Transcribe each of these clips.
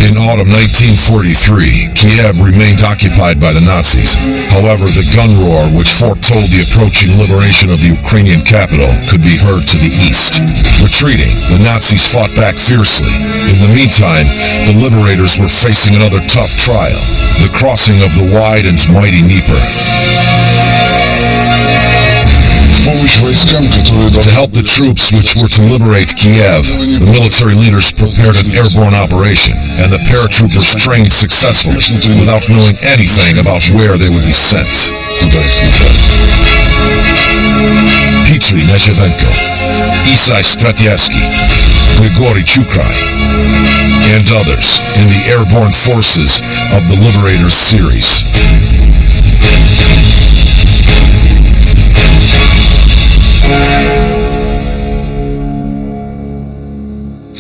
In autumn 1943, Kiev remained occupied by the Nazis. However, the gun roar which foretold the approaching liberation of the Ukrainian capital could be heard to the east. Retreating, the Nazis fought back fiercely. In the meantime, the Liberators were facing another tough trial, the crossing of the wide and mighty Dnieper. To help the troops which were to liberate Kiev, the military leaders prepared an airborne operation, and the paratroopers trained successfully without knowing anything about where they would be sent. Petri Nechevenko, Isai Stratyevsky, Grigory Chukrai, and others in the Airborne Forces of the Liberators series.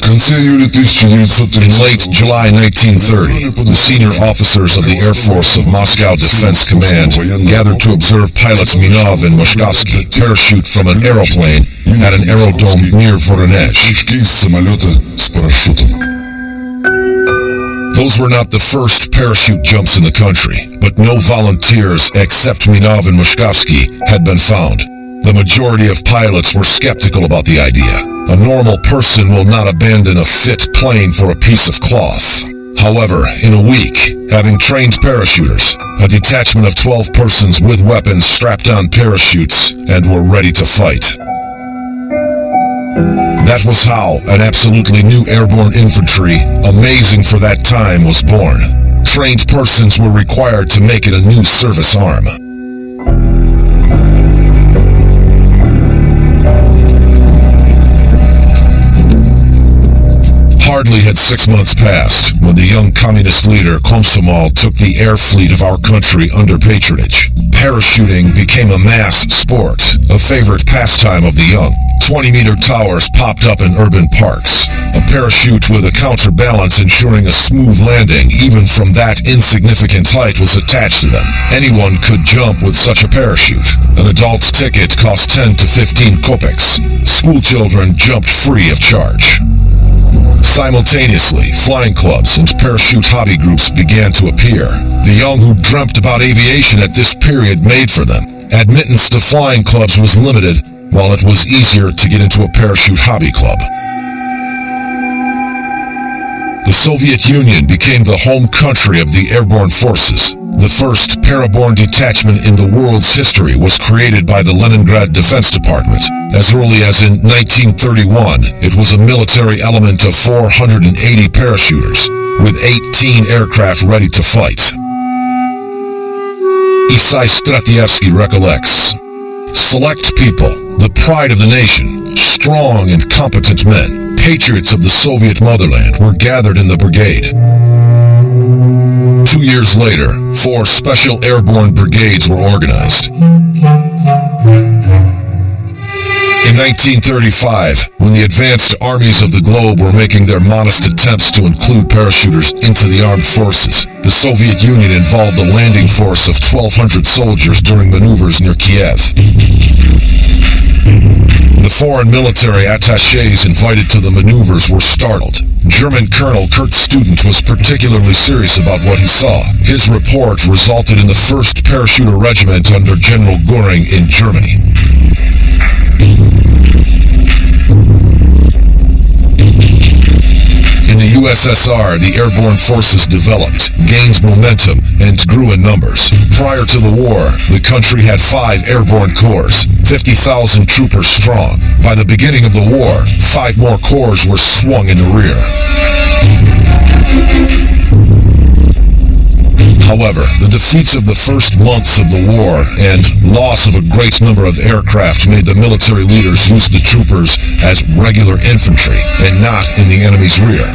In late July 1930, the senior officers of the Air Force of Moscow Defense Command gathered to observe pilots Minov and Moshkovsky parachute from an aeroplane at an aerodrome near Voronezh. Those were not the first parachute jumps in the country, but no volunteers except Minov and Moshkovsky had been found. The majority of pilots were skeptical about the idea. A normal person will not abandon a fit plane for a piece of cloth. However, in a week, having trained parachuters, a detachment of 12 persons with weapons strapped on parachutes and were ready to fight. That was how an absolutely new airborne infantry, amazing for that time, was born. Trained persons were required to make it a new service arm. Hardly had 6 months passed when the young communist leader Komsomol took the air fleet of our country under patronage. Parachuting became a mass sport, a favorite pastime of the young. 20-meter towers popped up in urban parks. A parachute with a counterbalance ensuring a smooth landing even from that insignificant height was attached to them. Anyone could jump with such a parachute. An adult's ticket cost 10 to 15 kopecks. School children jumped free of charge. Simultaneously, flying clubs and parachute hobby groups began to appear. The young who dreamt about aviation at this period made for them. Admittance to flying clubs was limited, while it was easier to get into a parachute hobby club. The Soviet Union became the home country of the airborne forces. The first paraborne detachment in the world's history was created by the Leningrad Defense Department. As early as in 1931, it was a military element of 480 parachuters, with 18 aircraft ready to fight. Isai Stratyevsky recollects, "Select people, the pride of the nation, strong and competent men, patriots of the Soviet motherland, were gathered in the brigade." 2 years later, 4 special airborne brigades were organized. In 1935, when the advanced armies of the globe were making their modest attempts to include parachuters into the armed forces, the Soviet Union involved a landing force of 1,200 soldiers during maneuvers near Kiev. The foreign military attachés invited to the maneuvers were startled. German Colonel Kurt Student was particularly serious about what he saw. His report resulted in the 1st Parachuter Regiment under General Göring in Germany. In the USSR, the airborne forces developed, gained momentum, and grew in numbers. Prior to the war, the country had 5 airborne corps, 50,000 troopers strong. By the beginning of the war, 5 more corps were swung in the rear. However, the defeats of the first months of the war and loss of a great number of aircraft made the military leaders use the troopers as regular infantry and not in the enemy's rear.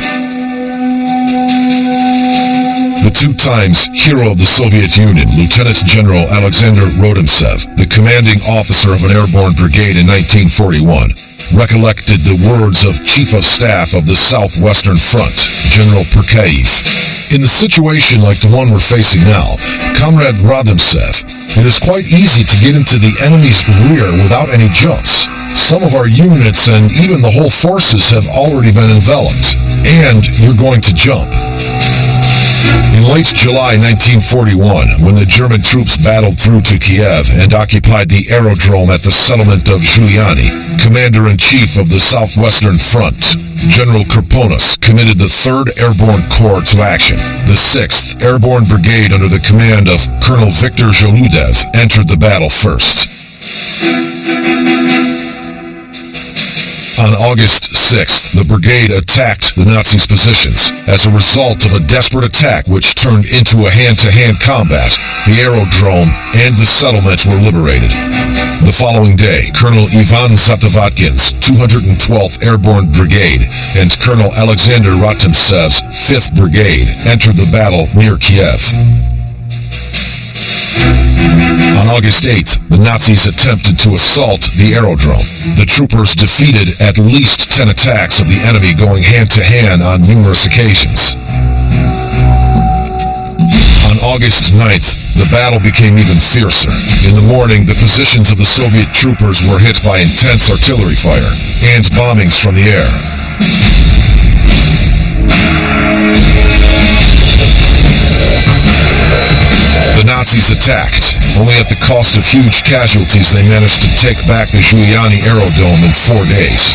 The 2 times hero of the Soviet Union, Lieutenant General Alexander Rodimtsev, the commanding officer of an airborne brigade in 1941, recollected the words of Chief of Staff of the Southwestern Front, General Perkayev. "In the situation like the one we're facing now, Comrade Rodimtsev, it is quite easy to get into the enemy's rear without any jumps. Some of our units and even the whole forces have already been enveloped, and you're going to jump. In late July 1941, when the German troops battled through to Kiev and occupied the aerodrome at the settlement of Giuliani, Commander-in-Chief of the Southwestern Front, General Kirponos, committed the 3rd Airborne Corps to action. The 6th Airborne Brigade under the command of Colonel Viktor Zholudev entered the battle first. On August 6th, the brigade attacked the Nazis' positions. As a result of a desperate attack which turned into a hand-to-hand combat, the aerodrome and the settlement were liberated. The following day, Colonel Ivan Zatovatkin's 212th Airborne Brigade and Colonel Alexander Ratimtsev's 5th Brigade entered the battle near Kiev. On August 8th, the Nazis attempted to assault the aerodrome. The troopers defeated at least 10 attacks of the enemy, going hand-to-hand on numerous occasions. On August 9th, the battle became even fiercer. In the morning, the positions of the Soviet troopers were hit by intense artillery fire and bombings from the air. The Nazis attacked. Only at the cost of huge casualties, they managed to take back the Giuliani Aerodrome in 4 days.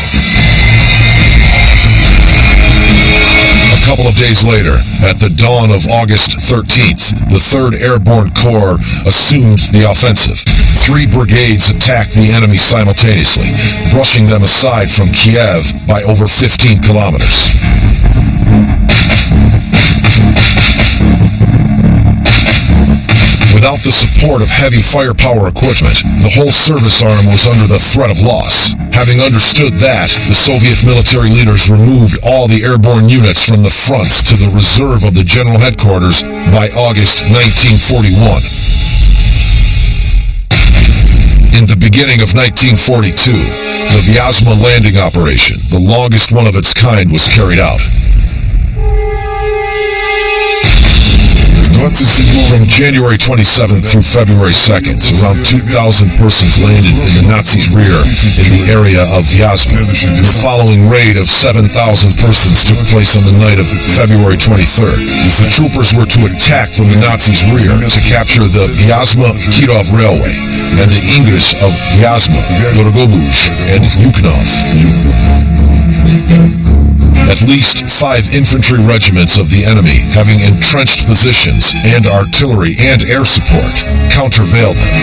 A couple of days later, at the dawn of August 13th, the 3rd Airborne Corps assumed the offensive. 3 brigades attacked the enemy simultaneously, brushing them aside from Kiev by over 15 kilometers. Without the support of heavy firepower equipment, the whole service arm was under the threat of loss. Having understood that, the Soviet military leaders removed all the airborne units from the front to the reserve of the general headquarters by August 1941. In the beginning of 1942, the Vyazma landing operation, the longest one of its kind, was carried out. From January 27th through February 2nd, around 2,000 persons landed in the Nazis' rear in the area of Vyazma. The following raid of 7,000 persons took place on the night of February 23rd. The troopers were to attack from the Nazis' rear to capture the Vyazma-Kirov Railway and the Ingress of Vyazma, Dorogobuzh, and Yuknov. At least 5 infantry regiments of the enemy, having entrenched positions and artillery and air support, countervailed them.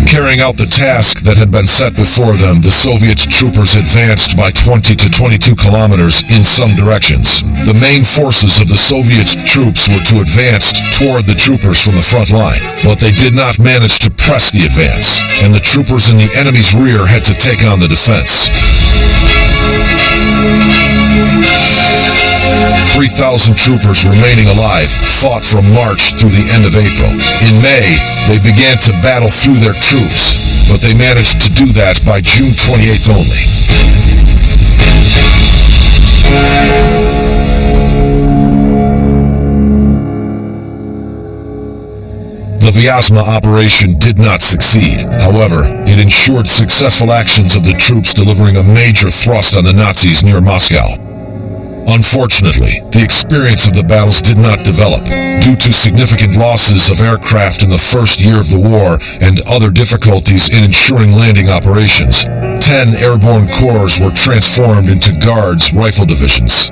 Carrying out the task that had been set before them, the Soviet troopers advanced by 20 to 22 kilometers in some directions. The main forces of the Soviet troops were to advance toward the troopers from the front line, but they did not manage to press the advance, and the troopers in the enemy's rear had to take on the defense. 3,000 troopers remaining alive fought from March through the end of April. In May, they began to battle through their troops, but they managed to do that by June 28th only. The Vyazma operation did not succeed. However, it ensured successful actions of the troops, delivering a major thrust on the Nazis near Moscow. Unfortunately, the experience of the battles did not develop. Due to significant losses of aircraft in the first year of the war and other difficulties in ensuring landing operations, 10 airborne corps were transformed into Guards rifle divisions.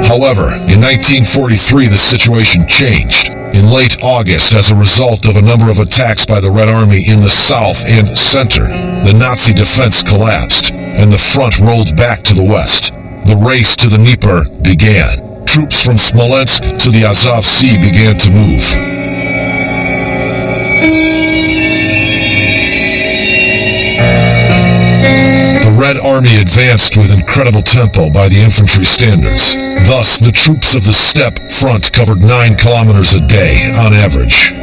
However, in 1943 the situation changed. In late August, as a result of a number of attacks by the Red Army in the south and center, the Nazi defense collapsed, and the front rolled back to the west. The race to the Dnieper began. Troops from Smolensk to the Azov Sea began to move. The Red Army advanced with incredible tempo by the infantry standards. Thus, the troops of the steppe front covered 9 kilometers a day on average.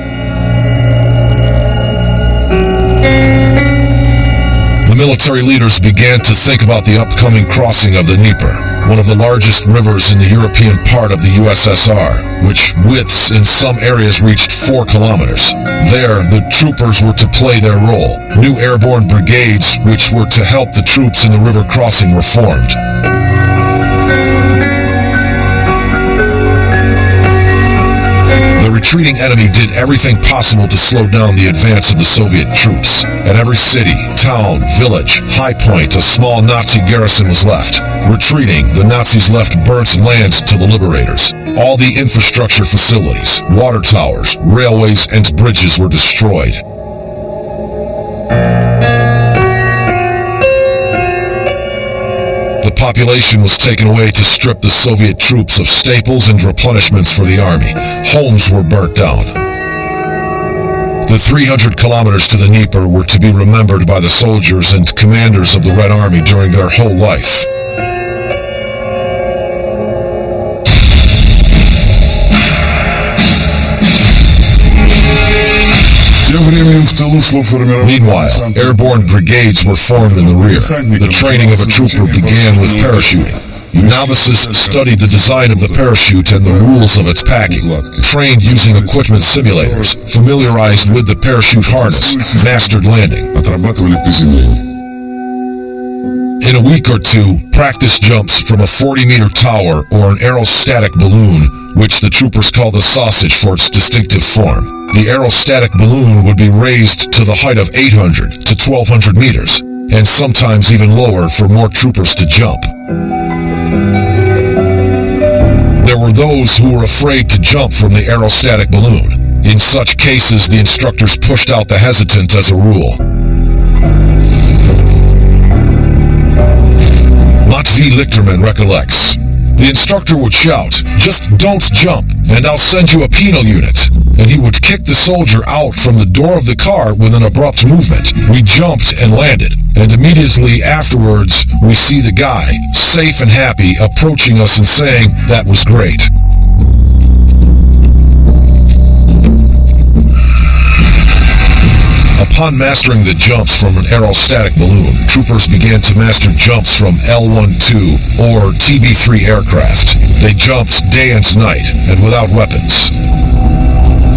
The military leaders began to think about the upcoming crossing of the Dnieper, one of the largest rivers in the European part of the USSR, which widths in some areas reached 4 kilometers. There, the troopers were to play their role. New airborne brigades, which were to help the troops in the river crossing, were formed. The retreating enemy did everything possible to slow down the advance of the Soviet troops. At every city, town, village, high point, a small Nazi garrison was left. Retreating, the Nazis left burnt land to the Liberators. All the infrastructure facilities, water towers, railways, and bridges were destroyed. The population was taken away to strip the Soviet troops of staples and replenishments for the army. Homes were burnt down. The 300 kilometers to the Dnieper were to be remembered by the soldiers and commanders of the Red Army during their whole life. Meanwhile, airborne brigades were formed in the rear. The training of a trooper began with parachuting. Novices studied the design of the parachute and the rules of its packing, trained using equipment simulators, familiarized with the parachute harness, mastered landing. In a week or two, practice jumps from a 40-meter tower or an aerostatic balloon, which the troopers call the sausage for its distinctive form. The aerostatic balloon would be raised to the height of 800 to 1200 meters, and sometimes even lower for more troopers to jump. There were those who were afraid to jump from the aerostatic balloon. In such cases, the instructors pushed out the hesitant as a rule. Matvey Lichterman recollects. The instructor would shout, "Just don't jump, and I'll send you a penal unit." And he would kick the soldier out from the door of the car with an abrupt movement. We jumped and landed, and immediately afterwards, we see the guy, safe and happy, approaching us and saying, "That was great." Upon mastering the jumps from an aerostatic balloon, troopers began to master jumps from L-12 or TB-3 aircraft. They jumped day and night and without weapons.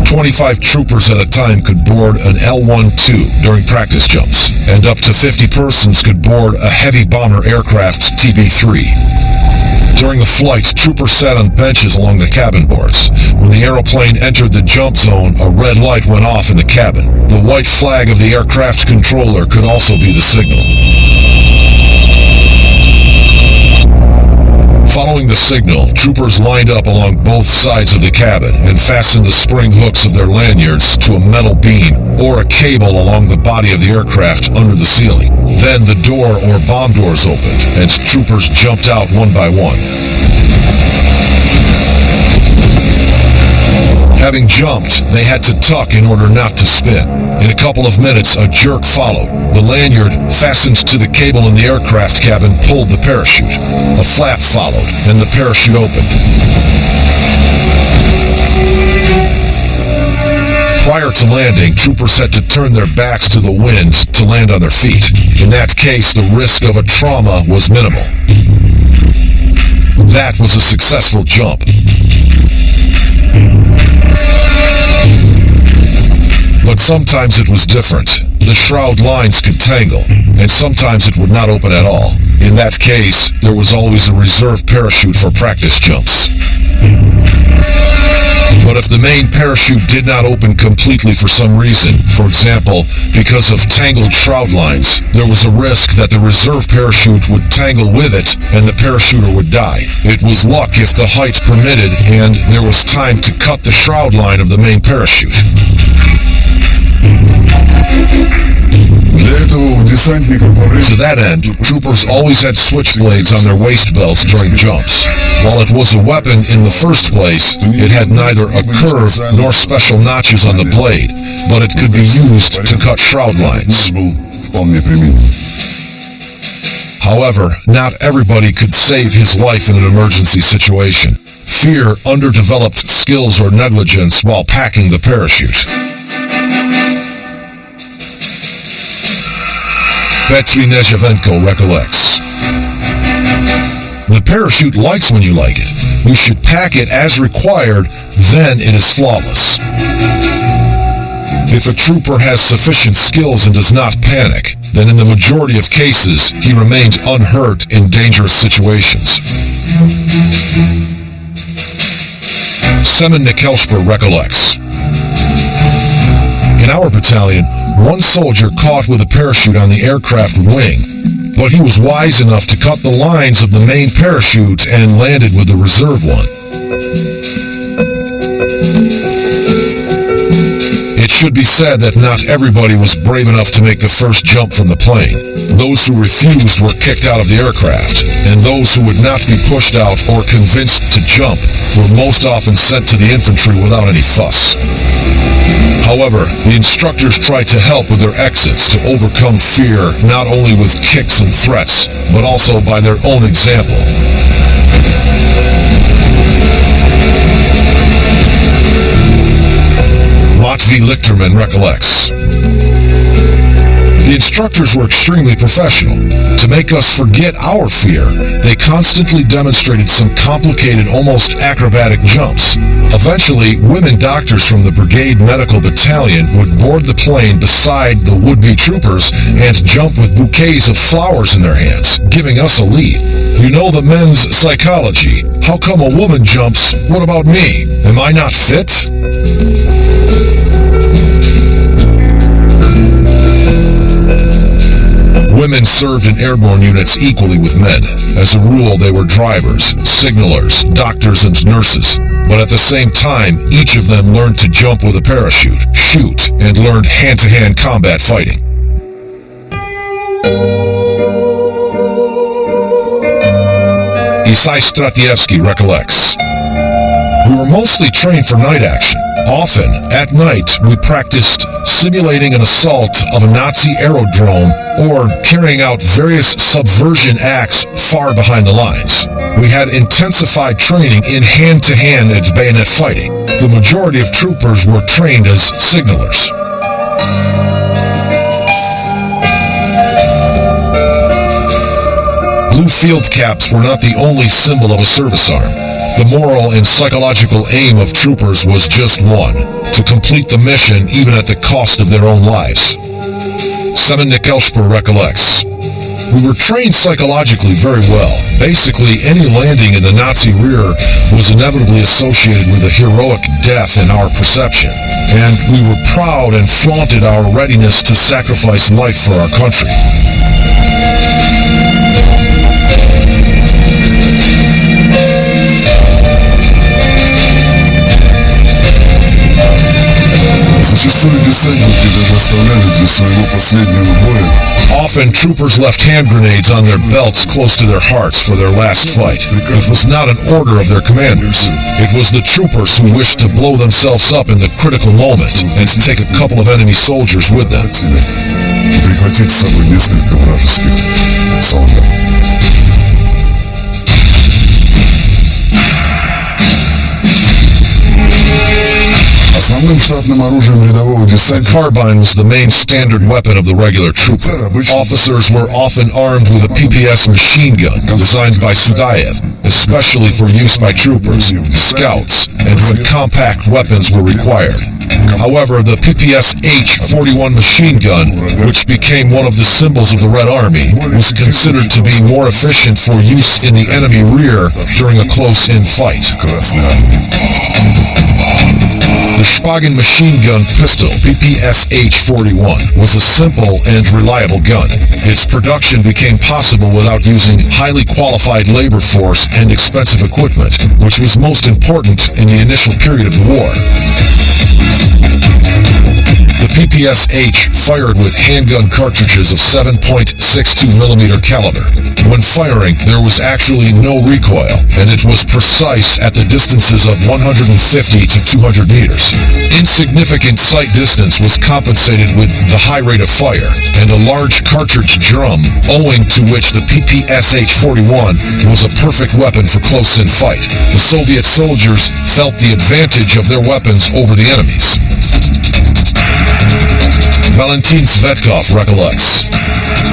25 troopers at a time could board an L-12 during practice jumps, and up to 50 persons could board a heavy bomber aircraft TB-3. During the flight, troopers sat on benches along the cabin boards. When the aeroplane entered the jump zone, a red light went off in the cabin. The white flag of the aircraft controller could also be the signal. Following the signal, troopers lined up along both sides of the cabin and fastened the spring hooks of their lanyards to a metal beam or a cable along the body of the aircraft under the ceiling. Then the door or bomb doors opened, and troopers jumped out one by one. Having jumped, they had to tuck in order not to spin. In a couple of minutes, a jerk followed. The lanyard fastened to the cable in the aircraft cabin pulled the parachute. A flap followed, and the parachute opened. Prior to landing, troopers had to turn their backs to the wind to land on their feet. In that case, the risk of a trauma was minimal. That was a successful jump. But sometimes it was different. The shroud lines could tangle, and sometimes it would not open at all. In that case, there was always a reserve parachute for practice jumps. But if the main parachute did not open completely for some reason, for example, because of tangled shroud lines, there was a risk that the reserve parachute would tangle with it and the parachuter would die. It was luck if the height permitted and there was time to cut the shroud line of the main parachute. To that end, troopers always had switchblades on their waist belts during jumps. While it was a weapon in the first place, it had neither a curve nor special notches on the blade, but it could be used to cut shroud lines. However, not everybody could save his life in an emergency situation. Fear, underdeveloped skills, or negligence while packing the parachute. Petri Nezhevenko recollects. The parachute likes when you like it. You should pack it as required, then it is flawless. If a trooper has sufficient skills and does not panic, then in the majority of cases, he remained unhurt in dangerous situations. Semen Nikelsper recollects. In our battalion, one soldier caught with a parachute on the aircraft wing, but he was wise enough to cut the lines of the main parachute and landed with the reserve one. It should be said that not everybody was brave enough to make the first jump from the plane. Those who refused were kicked out of the aircraft, and those who would not be pushed out or convinced to jump were most often sent to the infantry without any fuss. However, the instructors tried to help with their exits to overcome fear not only with kicks and threats, but also by their own example. Matvey Lichterman recollects. The instructors were extremely professional. To make us forget our fear, they constantly demonstrated some complicated, almost acrobatic jumps. Eventually, women doctors from the Brigade Medical Battalion would board the plane beside the would-be troopers and jump with bouquets of flowers in their hands, giving us a lead. You know the men's psychology. How come a woman jumps? What about me? Am I not fit? Women served in airborne units equally with men. As a rule, they were drivers, signalers, doctors, and nurses. But at the same time, each of them learned to jump with a parachute, shoot, and learned hand-to-hand combat fighting. Isai Stratievsky recollects. We were mostly trained for night action. Often, at night, we practiced simulating an assault of a Nazi aerodrome or carrying out various subversion acts far behind the lines. We had intensified training in hand-to-hand and bayonet fighting. The majority of troopers were trained as signalers. Blue field caps were not the only symbol of a service arm. The moral and psychological aim of troopers was just one, to complete the mission even at the cost of their own lives. Semen Nikelsper recollects. We were trained psychologically very well. Basically, any landing in the Nazi rear was inevitably associated with a heroic death in our perception, and we were proud and flaunted our readiness to sacrifice life for our country. Зачастую десантники даже оставляли для своего последнего боя. Often, troopers left hand grenades on their belts close to their hearts for their last fight. It was not an order of their commanders. It was the troopers who wished to blow themselves up in the critical moment and to take a couple of enemy soldiers with them. Прихватить с собой несколько вражеских солдат. Основным штатным оружием рядового десантника. A carbine was the main standard weapon of the regular trooper. Officers were often armed with a PPS machine gun designed by Sudayev, especially for use by troopers, scouts, and when compact weapons were required. However, the PPS H-41 machine gun, which became one of the symbols of the Red Army, was considered to be more efficient for use in the enemy rear during a close-in fight. The Shpagin machine gun pistol, PPS H-41, was a simple and reliable gun. Its production became possible without using highly qualified labor force and expensive equipment, which was most important in the initial period of the war. The PPS-H fired with handgun cartridges of 7.62mm caliber. When firing, there was actually no recoil, and it was precise at the distances of 150 to 200 meters. Insignificant sight distance was compensated with the high rate of fire, and a large cartridge drum, owing to which the PPS-H-41 was a perfect weapon for close-in fight. The Soviet soldiers felt the advantage of their weapons over the enemies. Valentin Svetkov recollects.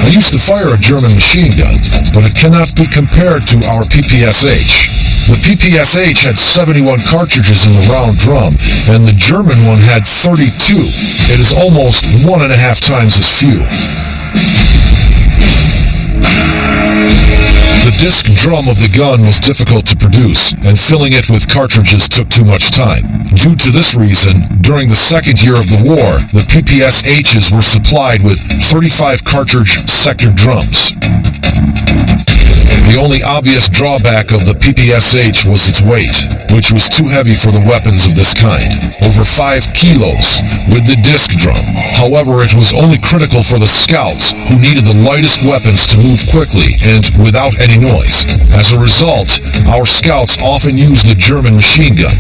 I used to fire a German machine gun, but it cannot be compared to our PPS-H. The PPS-H had 71 cartridges in the round drum, and the German one had 32. It is almost 1.5 times as few. The disc drum of the gun was difficult to produce, and filling it with cartridges took too much time. Due to this reason, during the second year of the war, the PPSHs were supplied with 35 cartridge sector drums. The only obvious drawback of the PPSH was its weight, which was too heavy for the weapons of this kind, over 5 kilos with the disc drum. However, it was only critical for the scouts, who needed the lightest weapons to move quickly and without any noise. As a result, our scouts often used the German machine gun.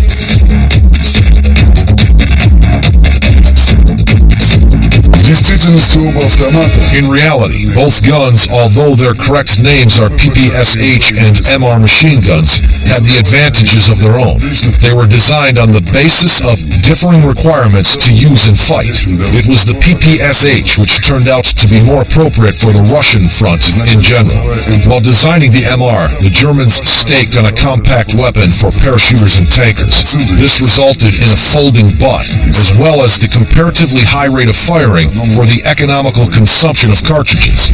In reality, both guns, although their correct names are PPSH and MR machine guns, had the advantages of their own. They were designed on the basis of differing requirements to use in fight. It was the PPSH which turned out to be more appropriate for the Russian front in general. While designing the MR, the Germans staked on a compact weapon for parachuters and tankers. This resulted in a folding butt, as well as the comparatively high rate of firing for the economical consumption of cartridges.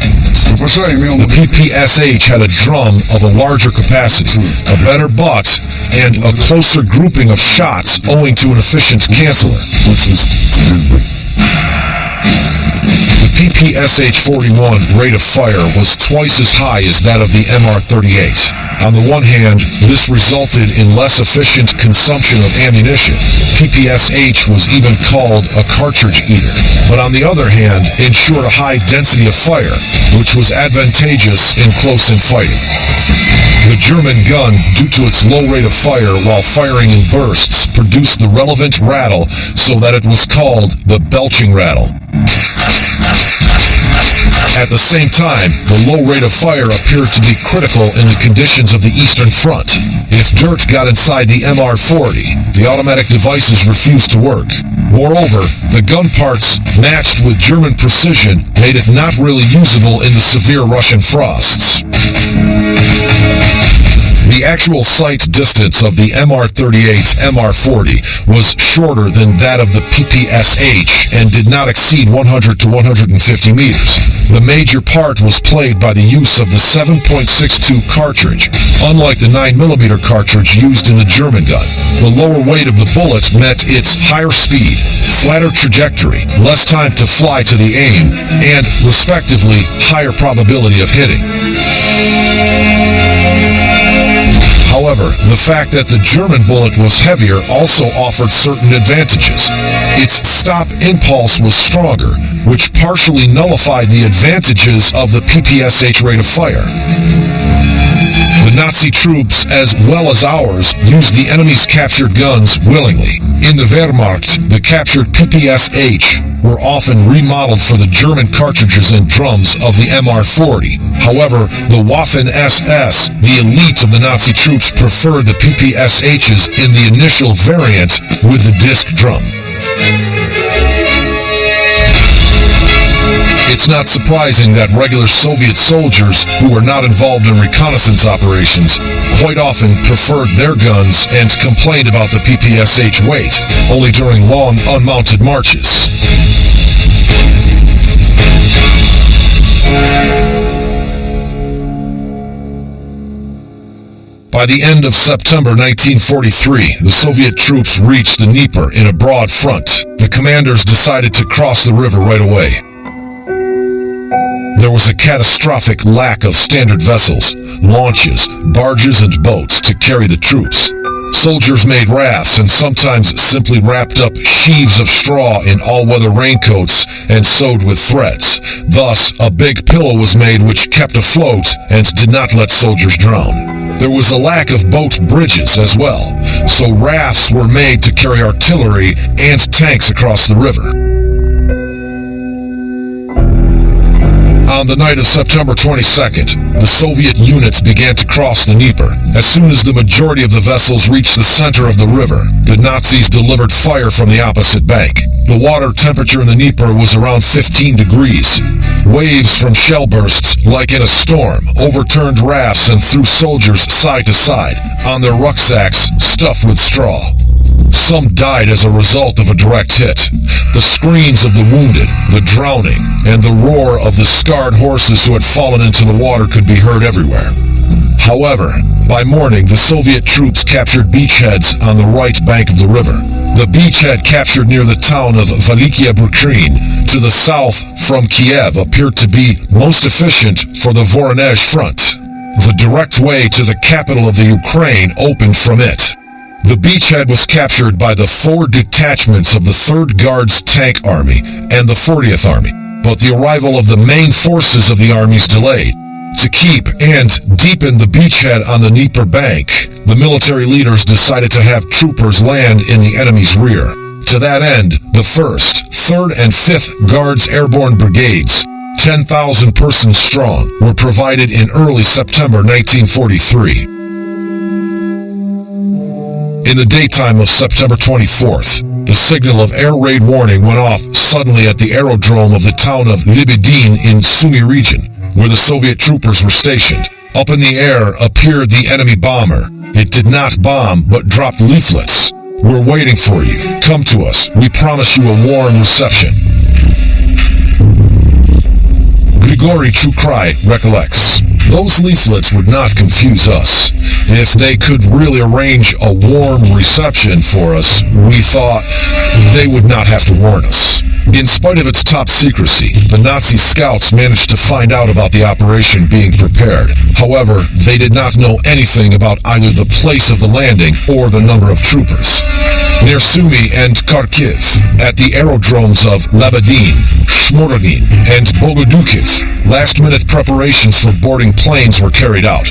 The PPSH had a drum of a larger capacity, a better butt, and a closer grouping of shots owing to an efficient canceller. The PPSH-41 rate of fire was twice as high as that of the MR-38. On the one hand, this resulted in less efficient consumption of ammunition. PPSH was even called a cartridge eater, but on the other hand, ensured a high density of fire, which was advantageous in close-in fighting. The German gun, due to its low rate of fire while firing in bursts, produced the relevant rattle so that it was called the belching rattle. At the same time, the low rate of fire appeared to be critical in the conditions of the Eastern Front. If dirt got inside the MR-40, the automatic devices refused to work. Moreover, the gun parts, matched with German precision, made it not really usable in the severe Russian frosts. The actual sight distance of the MR-38 MR-40 was shorter than that of the PPSH and did not exceed 100 to 150 meters. The major part was played by the use of the 7.62 cartridge, unlike the 9mm cartridge used in the German gun. The lower weight of the bullet meant its higher speed, flatter trajectory, less time to fly to the aim, and, respectively, higher probability of hitting. However, the fact that the German bullet was heavier also offered certain advantages. Its stop impulse was stronger, which partially nullified the advantages of the PPSH rate of fire. The Nazi troops, as well as ours, used the enemy's captured guns willingly. In the Wehrmacht, the captured PPSH were often remodeled for the German cartridges and drums of the MR-40. However, the Waffen-SS, the elite of the Nazi troops, preferred the PPSHs in the initial variant with the disc drum. It's not surprising that regular Soviet soldiers who were not involved in reconnaissance operations quite often preferred their guns and complained about the PPSH weight only during long unmounted marches. By the end of September 1943, the Soviet troops reached the Dnieper in a broad front. The commanders decided to cross the river right away. There was a catastrophic lack of standard vessels, launches, barges, and boats to carry the troops. Soldiers made rafts and sometimes simply wrapped up sheaves of straw in all-weather raincoats and sewed with threads. Thus, a big pillow was made which kept afloat and did not let soldiers drown. There was a lack of boat bridges as well, so rafts were made to carry artillery and tanks across the river. On the night of September 22nd, the Soviet units began to cross the Dnieper. As soon as the majority of the vessels reached the center of the river, the Nazis delivered fire from the opposite bank. The water temperature in the Dnieper was around 15 degrees. Waves from shell bursts, like in a storm, overturned rafts and threw soldiers side to side, on their rucksacks stuffed with straw. Some died as a result of a direct hit. The screams of the wounded, the drowning, and the roar of the scarred horses who had fallen into the water could be heard everywhere. However, by morning, the Soviet troops captured beachheads on the right bank of the river. The beachhead captured near the town of Velikia Bukryn to the south from Kiev appeared to be most efficient for the Voronezh front. The direct way to the capital of the Ukraine opened from it. The beachhead was captured by the 4 detachments of the 3rd Guards Tank Army and the 40th Army, but the arrival of the main forces of the armies delayed. To keep and deepen the beachhead on the Dnieper bank, the military leaders decided to have troopers land in the enemy's rear. To that end, the 1st, 3rd, and 5th Guards Airborne Brigades, 10,000 persons strong, were provided in early September 1943. In the daytime of September 24th, the signal of air raid warning went off suddenly at the aerodrome of the town of Libidin in Sumy region, where the Soviet troopers were stationed. Up in the air appeared the enemy bomber. It did not bomb, but dropped leaflets. "We're waiting for you. Come to us. We promise you a warm reception." Grigory Chukrai recollects, "Those leaflets would not confuse us. If they could really arrange a warm reception for us, we thought they would not have to warn us." In spite of its top secrecy, the Nazi scouts managed to find out about the operation being prepared. However, they did not know anything about either the place of the landing or the number of troopers. Near Sumy and Kharkiv, at the aerodromes of Labadin, Shmorodin, and Bogodukiv, last-minute preparations for boarding planes were carried out.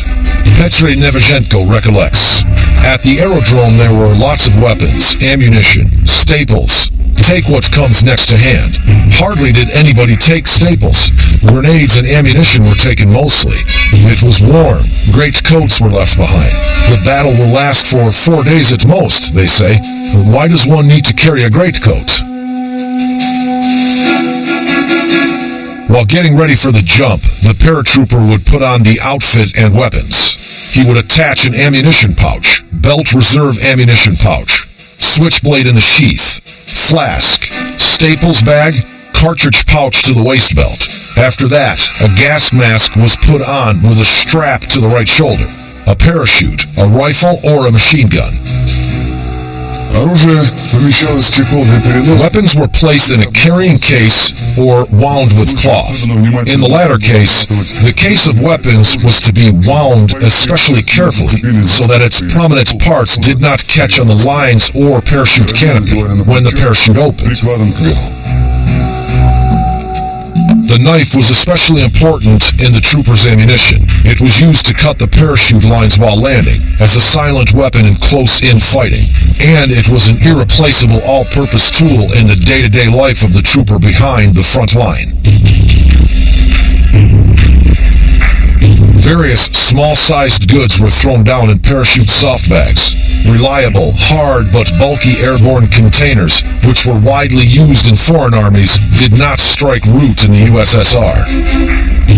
Petri Nevzhenko recollects, "At the aerodrome there were lots of weapons, ammunition, staples. Take what comes next to hand. Hardly did anybody take staples. Grenades and ammunition were taken mostly. It was warm. Great coats were left behind. The battle will last for 4 days at most, they say. Why does one need to carry a greatcoat?" While getting ready for the jump, the paratrooper would put on the outfit and weapons. He would attach an ammunition pouch, belt reserve ammunition pouch, switchblade in the sheath, flask, staples bag, cartridge pouch to the waist belt. After that, a gas mask was put on with a strap to the right shoulder, a parachute, a rifle, or a machine gun. Оружие помещалось в чехол для переноса. Weapons were placed in a carrying case or wound with cloth. In the latter case, the case of weapons was to be wound especially carefully so that its prominent parts did not catch on the lines or parachute canopy when the parachute opened. Прикладом кверху. The knife was especially important in the trooper's ammunition. It was used to cut the parachute lines while landing, as a silent weapon in close-in fighting, and it was an irreplaceable all-purpose tool in the day-to-day life of the trooper behind the front line. Various small-sized goods were thrown down in parachute soft bags. Reliable, hard but bulky airborne containers, which were widely used in foreign armies, did not strike root in the USSR.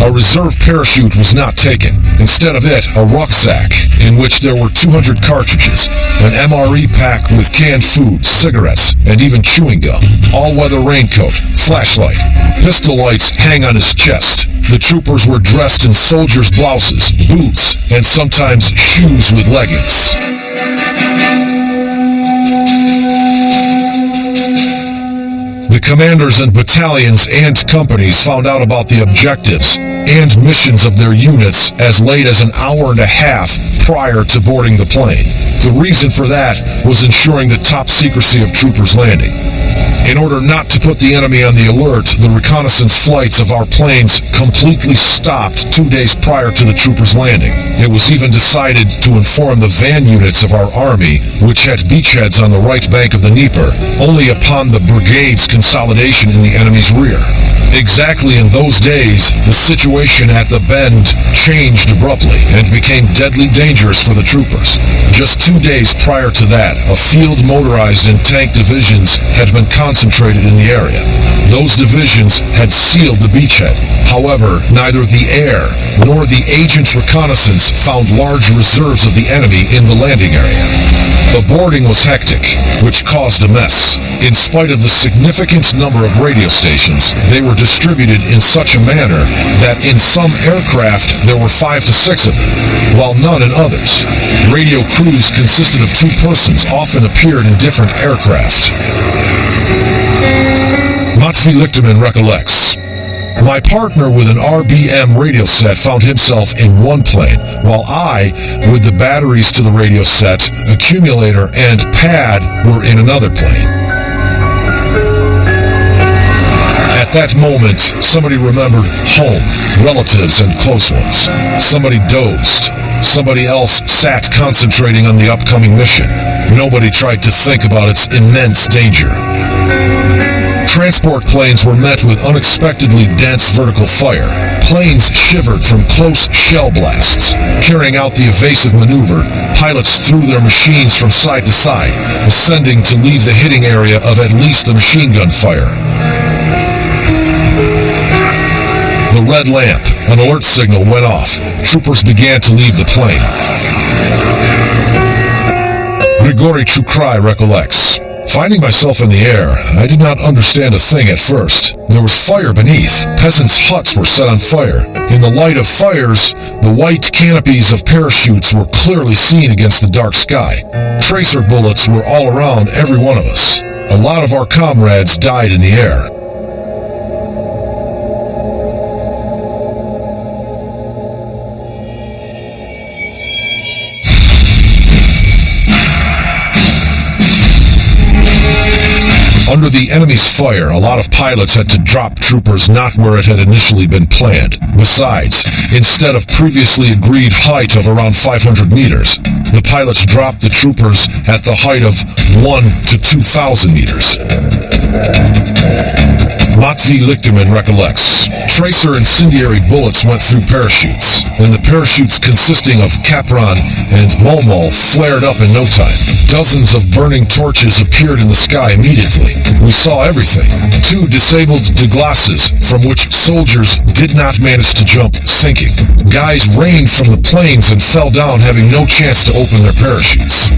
A reserve parachute was not taken. Instead of it, a rucksack, in which there were 200 cartridges, an MRE pack with canned food, cigarettes, and even chewing gum, all-weather raincoat, flashlight, pistol lights hang on his chest. The troopers were dressed in soldiers' blouses, boots, and sometimes shoes with leggings. The commanders and battalions and companies found out about the objectives and missions of their units as late as an hour and a half prior to boarding the plane. The reason for that was ensuring the top secrecy of troopers landing. In order not to put the enemy on the alert, the reconnaissance flights of our planes completely stopped 2 days prior to the troopers' landing. It was even decided to inform the van units of our army, which had beachheads on the right bank of the Dnieper, only upon the brigade's consolidation in the enemy's rear. Exactly in those days, the situation at the bend changed abruptly and became deadly dangerous for the troopers. Just 2 days prior to that, a field motorized and tank divisions had been concentrated in the area. Those divisions had sealed the beachhead. However, neither the air nor the agent reconnaissance found large reserves of the enemy in the landing area. The boarding was hectic, which caused a mess. In spite of the significant number of radio stations, they were distributed in such a manner that in some aircraft there were 5 to 6 of them, while none in others. Radio crews consisted of 2 persons, often appeared in different aircraft. Matvey Lichterman recollects, "My partner with an RBM radio set found himself in one plane, while I, with the batteries to the radio set, accumulator, and pad, were in another plane. At that moment, somebody remembered home, relatives, and close ones. Somebody dozed. Somebody else sat concentrating on the upcoming mission. Nobody tried to think about its immense danger. Transport planes were met with unexpectedly dense vertical fire. Planes shivered from close shell blasts. Carrying out the evasive maneuver, pilots threw their machines from side to side, ascending to leave the hitting area of at least a machine gun fire. The red lamp, an alert signal, went off. Troopers began to leave the plane." Grigory Chukrai recollects, "Finding myself in the air, I did not understand a thing at first. There was fire beneath. Peasants' huts were set on fire. In the light of fires, the white canopies of parachutes were clearly seen against the dark sky. Tracer bullets were all around every one of us. A lot of our comrades died in the air." Under the enemy's fire, a lot of pilots had to drop troopers not where it had initially been planned. Besides, instead of previously agreed height of around 500 meters, the pilots dropped the troopers at the height of 1 to 2,000 meters. Matvey Lichterman recollects, "Tracer incendiary bullets went through parachutes, and the parachutes consisting of Capron and Momo flared up in no time. Dozens of burning torches appeared in the sky immediately. We saw everything. 2 disabled Douglases, from which soldiers did not manage to jump, sinking. Guys rained from the planes and fell down, having no chance to open their parachutes."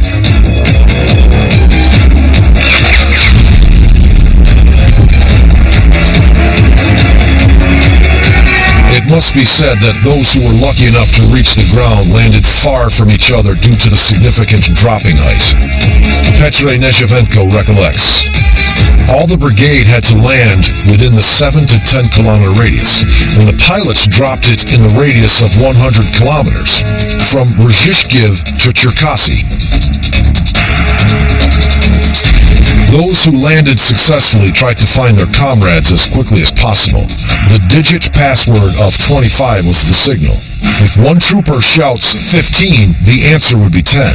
It must be said that those who were lucky enough to reach the ground landed far from each other due to the significant dropping height. Petr Nezhevenko recollects, "All the brigade had to land within the 7 to 10 kilometer radius, and the pilots dropped it in the radius of 100 kilometers, from Rzhishkiv to Cherkasy. Those who landed successfully tried to find their comrades as quickly as possible. The digit password of 25 was the signal. If one trooper shouts 15, the answer would be 10.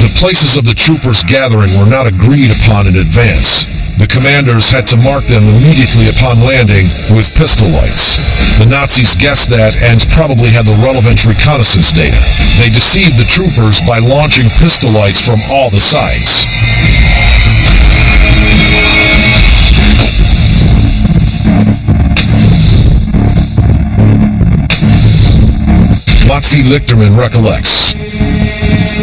The places of the troopers' gathering were not agreed upon in advance. The commanders had to mark them immediately upon landing with pistol lights. The Nazis guessed that and probably had the relevant reconnaissance data. They deceived the troopers by launching pistol lights from all the sides. Matvey Lichterman recollects,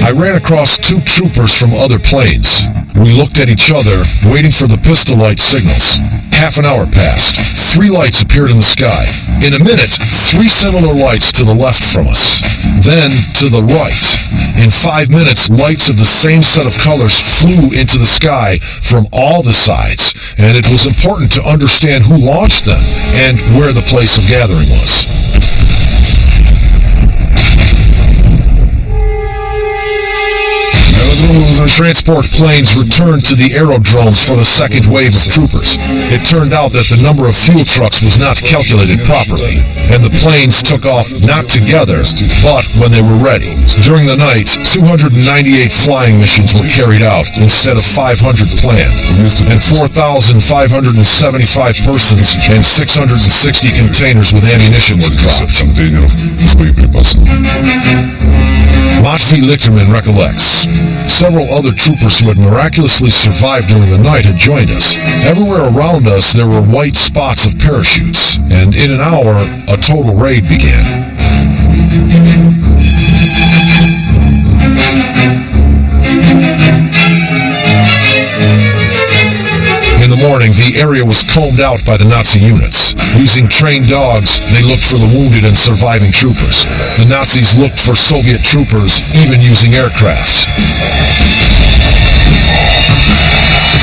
"I ran across 2 troopers from other planes. We looked at each other, waiting for the pistol light signals. Half an hour passed. 3 lights appeared in the sky. In a minute, 3 similar lights to the left from us. Then to the right. In 5 minutes, lights of the same set of colors flew into the sky from all the sides, and it was important to understand who launched them and where the place of gathering was." Transport planes returned to the aerodromes for the second wave of troopers. It turned out that the number of fuel trucks was not calculated properly, and the planes took off not together, but when they were ready. During the night, 298 flying missions were carried out instead of 500 planned, and 4,575 persons and 660 containers with ammunition were dropped. Matvey Lichterman recollects, "Several other troopers who had miraculously survived during the night had joined us. Everywhere around us there were white spots of parachutes, and in an hour a total raid began." In the morning, the the area was combed out by the Nazi units. Using trained dogs, they looked for the wounded and surviving troopers. The Nazis looked for Soviet troopers, even using aircraft.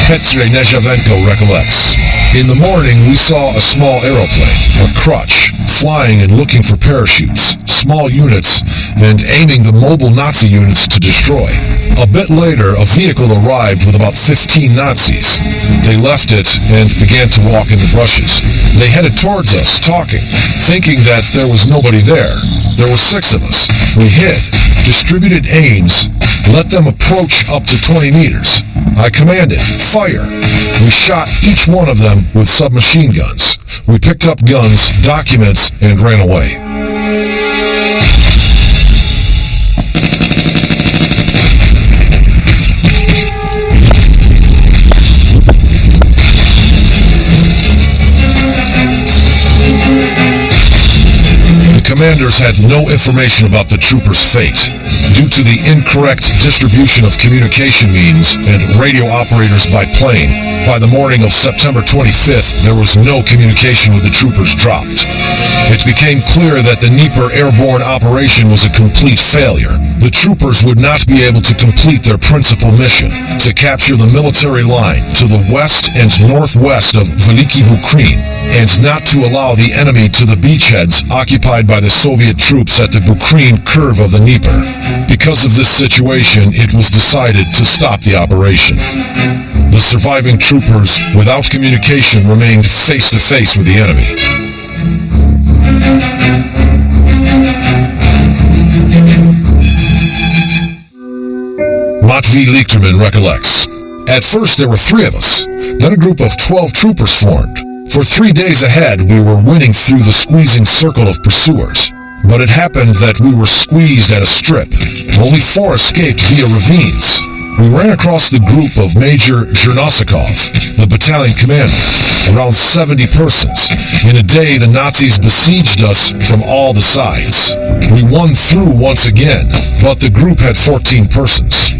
Petr Nezhavenko recollects. In the morning, we saw a small aeroplane, a crutch, flying and looking for parachutes, small units, and aiming the mobile Nazi units to destroy. A bit later, a vehicle arrived with about 15 Nazis. They left it and began to walk in the brushes. They headed towards us, talking, thinking that there was nobody there. There were 6 of us. We hid, distributed aims, let them approach up to 20 meters. I commanded, fire. We shot each one of them with submachine guns. We picked up guns, documents, and ran away. The commanders had no information about the troopers' fate. Due to the incorrect distribution of communication means and radio operators by plane, by the morning of September 25th, there was no communication with the troopers dropped. It became clear that the Dnieper airborne operation was a complete failure. The troopers would not be able to complete their principal mission, to capture the military line to the west and northwest of Veliki Bukrin, and not to allow the enemy to the beachheads occupied by the Soviet troops at the Bukrin curve of the Dnieper. Because of this situation, it was decided to stop the operation. The surviving troopers, without communication, remained face-to-face with the enemy. Matvey Lichterman recollects. At first there were 3 of us. Then a group of 12 troopers formed. For 3 days ahead, we were winning through the squeezing circle of pursuers. But it happened that we were squeezed at a strip. Only 4 escaped via ravines. We ran across the group of Major Zhernosikov, the battalion commander, around 70 persons. In a day, the Nazis besieged us from all the sides. We won through once again, but the group had 14 persons.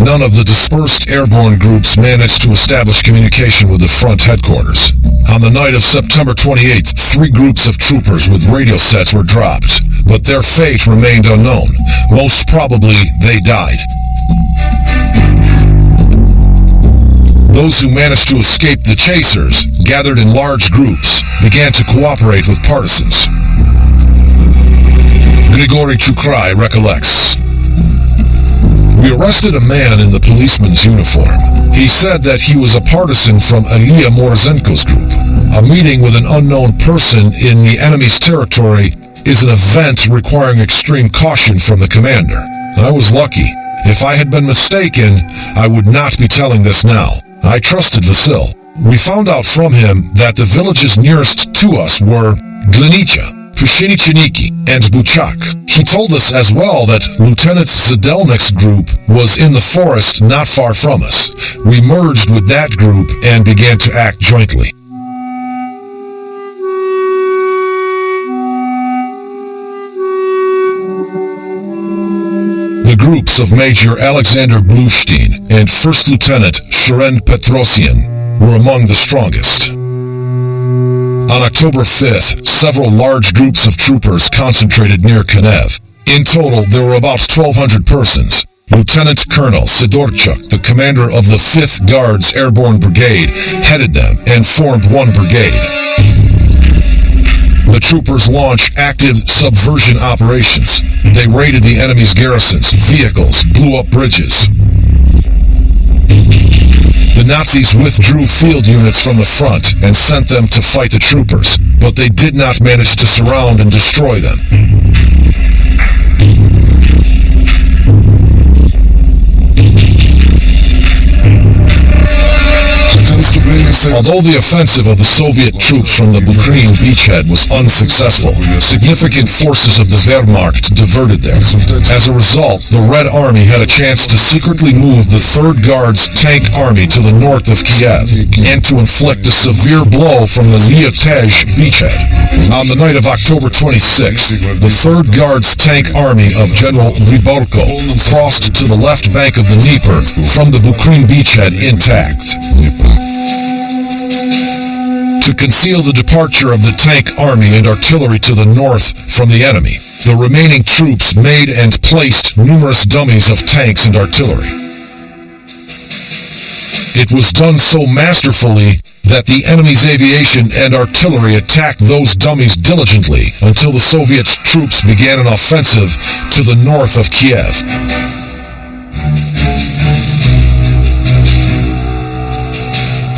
None of the dispersed airborne groups managed to establish communication with the front headquarters. On the night of September 28th, 3 groups of troopers with radio sets were dropped, but their fate remained unknown. Most probably, they died. Those who managed to escape the chasers, gathered in large groups, began to cooperate with partisans. Grigory Chukrai recollects. We arrested a man in the policeman's uniform. He said that he was a partisan from Ilya Morozenko's group. A meeting with an unknown person in the enemy's territory is an event requiring extreme caution from the commander. I was lucky. If I had been mistaken, I would not be telling this now. I trusted Vasil. We found out from him that the villages nearest to us were Glinicha, Pushenicheniki, and Buchak. He told us as well that Lieutenant Zadelnik's group was in the forest not far from us. We merged with that group and began to act jointly. The groups of Major Alexander Blustein and First Lieutenant Sheren Petrosian were among the strongest. On October 5th, several large groups of troopers concentrated near Kanev. In total, there were about 1,200 persons. Lieutenant Colonel Sidorchuk, the commander of the 5th Guards Airborne Brigade, headed them and formed one brigade. The troopers launched active subversion operations. They raided the enemy's garrisons, vehicles, blew up bridges. The Nazis withdrew field units from the front and sent them to fight the troopers, but they did not manage to surround and destroy them. Хотя наступление Although the offensive of the Soviet troops from the Bukrin beachhead was unsuccessful, significant forces of the Wehrmacht diverted there. As a result, the Red Army had a chance to secretly move the 3rd Guards Tank Army to the north of Kiev and to inflict a severe blow from the Liberators beachhead. On the night of October 26, the 3rd Guards Tank Army of General Rybalko crossed to the left bank of the Dnieper from the Bukrin beachhead intact. To conceal the departure of the tank army and artillery to the north from the enemy, the remaining troops made and placed numerous dummies of tanks and artillery. It was done so masterfully that the enemy's aviation and artillery attacked those dummies diligently until the Soviet troops began an offensive to the north of Kiev.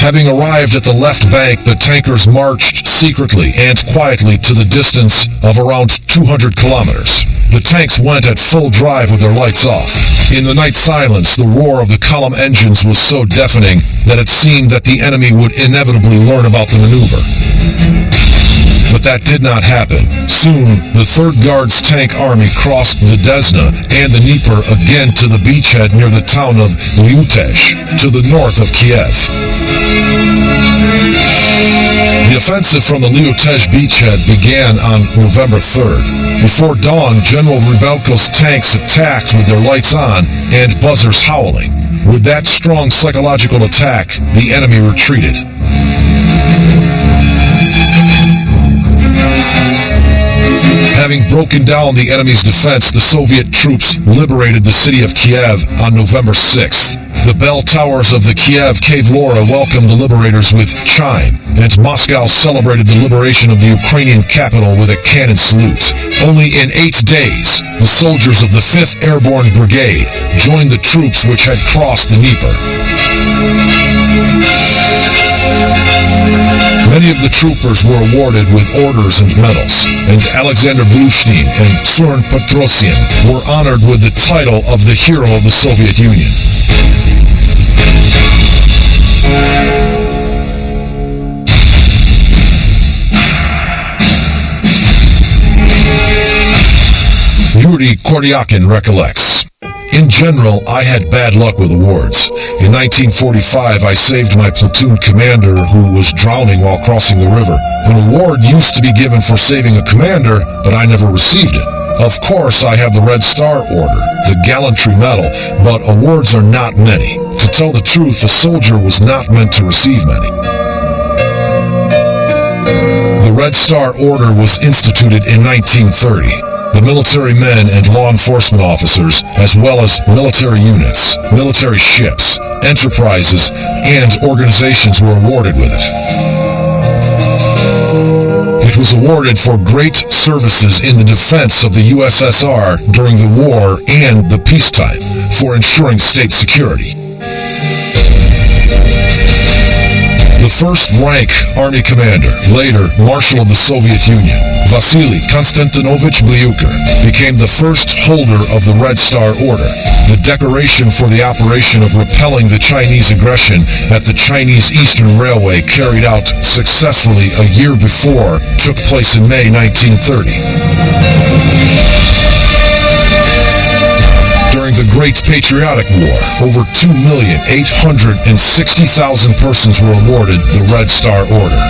Having arrived at the left bank, the tankers marched secretly and quietly to the distance of around 200 kilometers. The tanks went at full drive with their lights off. In the night silence, the roar of the column engines was so deafening that it seemed that the enemy would inevitably learn about the maneuver. But that did not happen. Soon, the 3rd Guards Tank Army crossed the Desna and the Dnieper again to the beachhead near the town of Liberators, to the north of Kiev. The offensive from the Liberators beachhead began on November 3rd. Before dawn, General Rybalko's tanks attacked with their lights on and buzzers howling. With that strong psychological attack, the enemy retreated. Having broken down the enemy's defense, the Soviet troops liberated the city of Kiev on November 6th. The bell towers of the Kiev Kavlora welcomed the liberators with chime, and Moscow celebrated the liberation of the Ukrainian capital with a cannon salute. Only in 8 days, the soldiers of the 5th Airborne Brigade joined the troops which had crossed the Dnieper. Many of the troopers were awarded with orders and medals, and Alexander Blustein and Søren Petrosian were honored with the title of the Hero of the Soviet Union. Yuri Kordyakin recollects. In general, I had bad luck with awards. In 1945, I saved my platoon commander who was drowning while crossing the river. An award used to be given for saving a commander, but I never received it. Of course, I have the Red Star Order, the Gallantry Medal, but awards are not many. To tell the truth, a soldier was not meant to receive many. The Red Star Order was instituted in 1930. The military men and law enforcement officers, as well as military units, military ships, enterprises, and organizations were awarded with it. It was awarded for great services in the defense of the USSR during the war and the peacetime, for ensuring state security. The first-rank Army commander, later Marshal of the Soviet Union, Vasily Konstantinovich Blyuker, became the first holder of the Red Star Order. The decoration for the operation of repelling the Chinese aggression at the Chinese Eastern Railway carried out successfully a year before took place in May 1930. During the Great Patriotic War, over 2,860,000 persons were awarded the Red Star Order.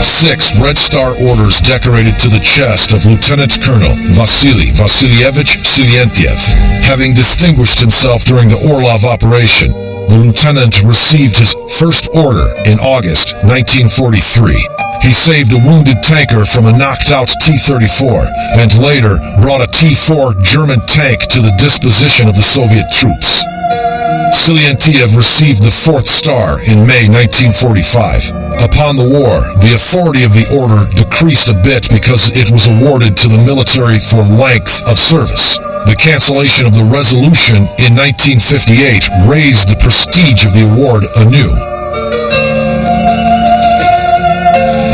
6 Red Star Orders decorated to the chest of Lieutenant Colonel Vasily Vasilievich Silentiev. Having distinguished himself during the Orlov operation, the lieutenant received his first order in August 1943. He saved a wounded tanker from a knocked-out T-34, and later brought a T-4 German tank to the disposition of the Soviet troops. Silentiev received the 4th Star in May 1945. Upon the war, the authority of the order decreased a bit because it was awarded to the military for length of service. The cancellation of the resolution in 1958 raised the prestige of the award anew.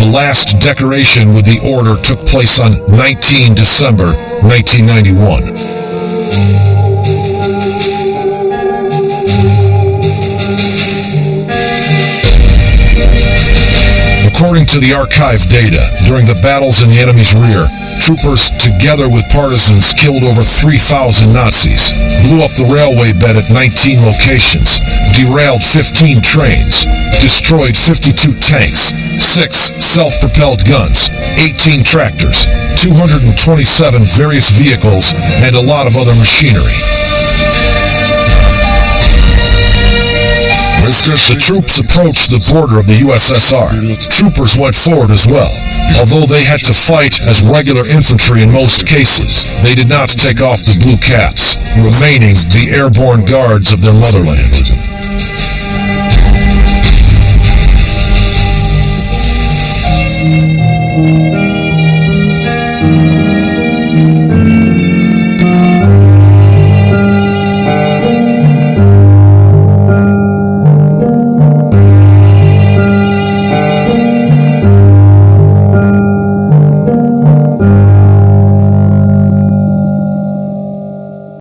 The last decoration with the order took place on 19 December 1991. to the archived data, during the battles in the enemy's rear, troopers, together with partisans, killed over 3,000 Nazis, blew up the railway bed at 19 locations, derailed 15 trains, destroyed 52 tanks, 6 self-propelled guns, 18 tractors, 227 various vehicles, and a lot of other machinery. The troops approached the border of the USSR. Troopers went forward as well. Although they had to fight as regular infantry in most cases, they did not take off the blue caps, remaining the airborne guards of their motherland.